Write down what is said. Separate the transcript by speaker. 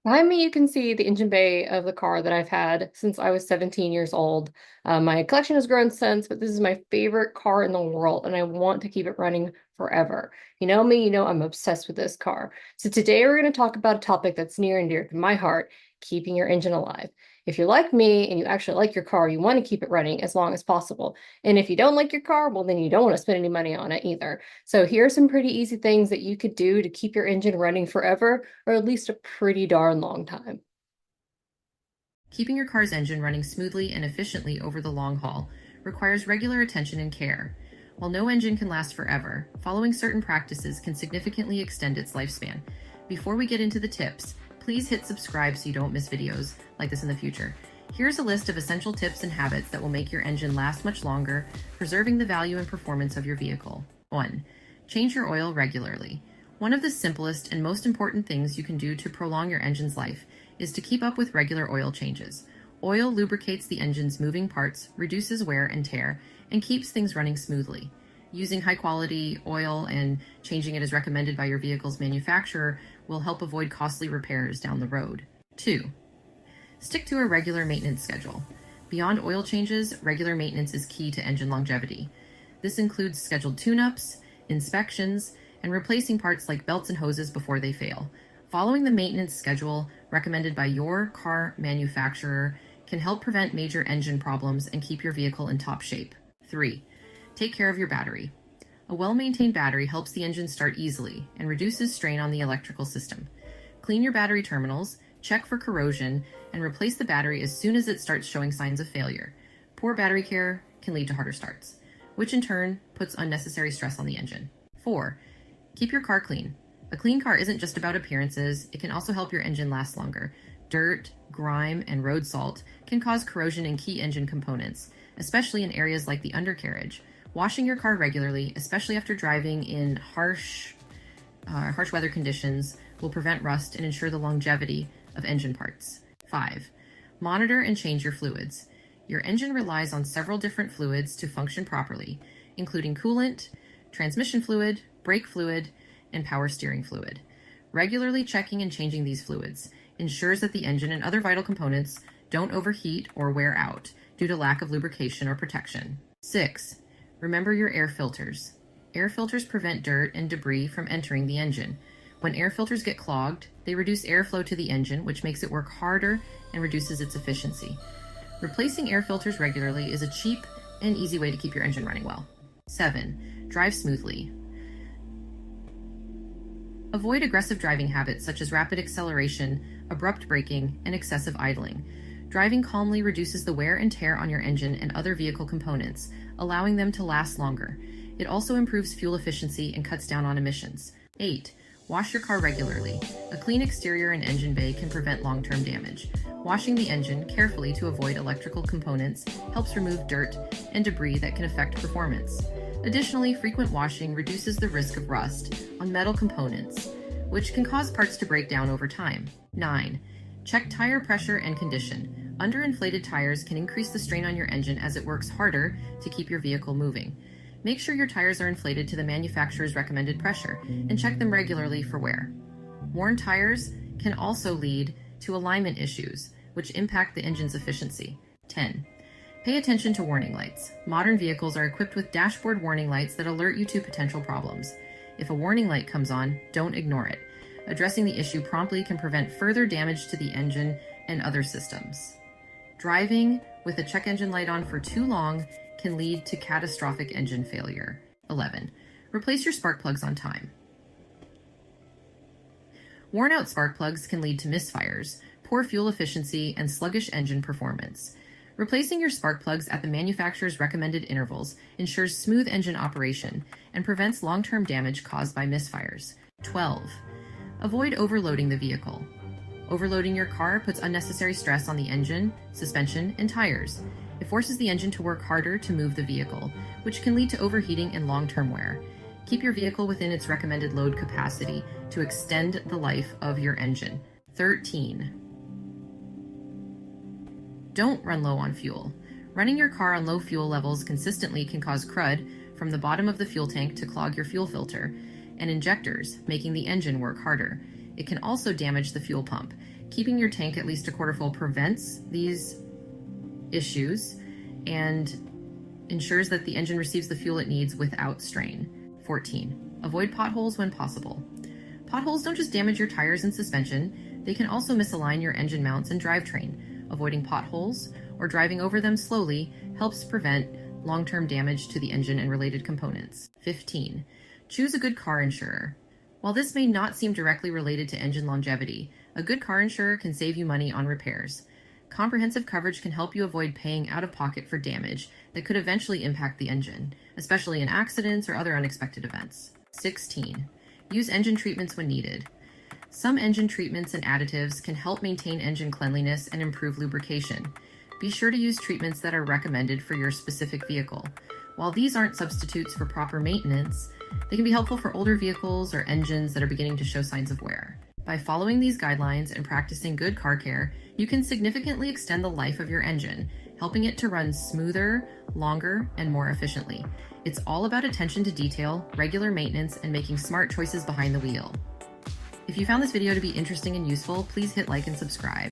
Speaker 1: Behind me, you can see the engine bay of the car that I've had since I was 17 years old. My collection has grown since, but this is my favorite car in the world, and I want to keep it running forever. You know me, you know I'm obsessed with this car. So today we're going to talk about a topic that's near and dear to my heart, keeping your engine alive. If you're like me and you actually like your car, you want to keep it running as long as possible. And if you don't like your car, well, then you don't want to spend any money on it either. So here are some pretty easy things that you could do to keep your engine running forever, or at least a pretty darn long time.
Speaker 2: Keeping your car's engine running smoothly and efficiently over the long haul requires regular attention and care. While no engine can last forever, following certain practices can significantly extend its lifespan. Before we get into the tips, please hit subscribe so you don't miss videos like this in the future. Here's a list of essential tips and habits that will make your engine last much longer, preserving the value and performance of your vehicle. 1. Change your oil regularly. One of the simplest and most important things you can do to prolong your engine's life is to keep up with regular oil changes. Oil lubricates the engine's moving parts, reduces wear and tear, and keeps things running smoothly. Using high-quality oil and changing it as recommended by your vehicle's manufacturer will help avoid costly repairs down the road. 2. Stick to a regular maintenance schedule. Beyond oil changes, regular maintenance is key to engine longevity. This includes scheduled tune-ups, inspections, and replacing parts like belts and hoses before they fail. Following the maintenance schedule recommended by your car manufacturer can help prevent major engine problems and keep your vehicle in top shape. 3. Take care of your battery. A well-maintained battery helps the engine start easily and reduces strain on the electrical system. Clean your battery terminals, check for corrosion, and replace the battery as soon as it starts showing signs of failure. Poor battery care can lead to harder starts, which in turn puts unnecessary stress on the engine. 4. Keep your car clean. A clean car isn't just about appearances, it can also help your engine last longer. Dirt, grime, and road salt can cause corrosion in key engine components, especially in areas like the undercarriage. Washing your car regularly, especially after driving in harsh weather conditions, will prevent rust and ensure the longevity of engine parts. 5. Monitor and change your fluids. Your engine relies on several different fluids to function properly, including coolant, transmission fluid, brake fluid, and power steering fluid. Regularly checking and changing these fluids ensures that the engine and other vital components don't overheat or wear out due to lack of lubrication or protection. 6. Remember your air filters. Air filters prevent dirt and debris from entering the engine. When air filters get clogged, they reduce airflow to the engine, which makes it work harder and reduces its efficiency. Replacing air filters regularly is a cheap and easy way to keep your engine running well. 7. Drive smoothly. Avoid aggressive driving habits such as rapid acceleration, abrupt braking, and excessive idling. Driving calmly reduces the wear and tear on your engine and other vehicle components, allowing them to last longer. It also improves fuel efficiency and cuts down on emissions. 8. Wash your car regularly. A clean exterior and engine bay can prevent long-term damage. Washing the engine carefully to avoid electrical components helps remove dirt and debris that can affect performance. Additionally, frequent washing reduces the risk of rust on metal components, which can cause parts to break down over time. 9. Check tire pressure and condition. Underinflated tires can increase the strain on your engine as it works harder to keep your vehicle moving. Make sure your tires are inflated to the manufacturer's recommended pressure and check them regularly for wear. Worn tires can also lead to alignment issues, which impact the engine's efficiency. 10. Pay attention to warning lights. Modern vehicles are equipped with dashboard warning lights that alert you to potential problems. If a warning light comes on, don't ignore it. Addressing the issue promptly can prevent further damage to the engine and other systems. Driving with a check engine light on for too long can lead to catastrophic engine failure. 11. Replace your spark plugs on time. Worn out spark plugs can lead to misfires, poor fuel efficiency, and sluggish engine performance. Replacing your spark plugs at the manufacturer's recommended intervals ensures smooth engine operation and prevents long-term damage caused by misfires. 12. Avoid overloading the vehicle. Overloading your car puts unnecessary stress on the engine, suspension, and tires. It forces the engine to work harder to move the vehicle, which can lead to overheating and long-term wear. Keep your vehicle within its recommended load capacity to extend the life of your engine. 13. Don't run low on fuel. Running your car on low fuel levels consistently can cause crud from the bottom of the fuel tank to clog your fuel filter and injectors, making the engine work harder. It can also damage the fuel pump. Keeping your tank at least a quarter full prevents these issues and ensures that the engine receives the fuel it needs without strain. 14. Avoid potholes when possible. Potholes don't just damage your tires and suspension, they can also misalign your engine mounts and drivetrain. Avoiding potholes or driving over them slowly helps prevent long-term damage to the engine and related components. 15. Choose a good car insurer. While this may not seem directly related to engine longevity, a good car insurer can save you money on repairs. Comprehensive coverage can help you avoid paying out of pocket for damage that could eventually impact the engine, especially in accidents or other unexpected events. 16. Use engine treatments when needed. Some engine treatments and additives can help maintain engine cleanliness and improve lubrication. Be sure to use treatments that are recommended for your specific vehicle. While these aren't substitutes for proper maintenance, they can be helpful for older vehicles or engines that are beginning to show signs of wear. By following these guidelines and practicing good car care, you can significantly extend the life of your engine, helping it to run smoother, longer, and more efficiently. It's all about attention to detail, regular maintenance, and making smart choices behind the wheel. If you found this video to be interesting and useful, please hit like and subscribe.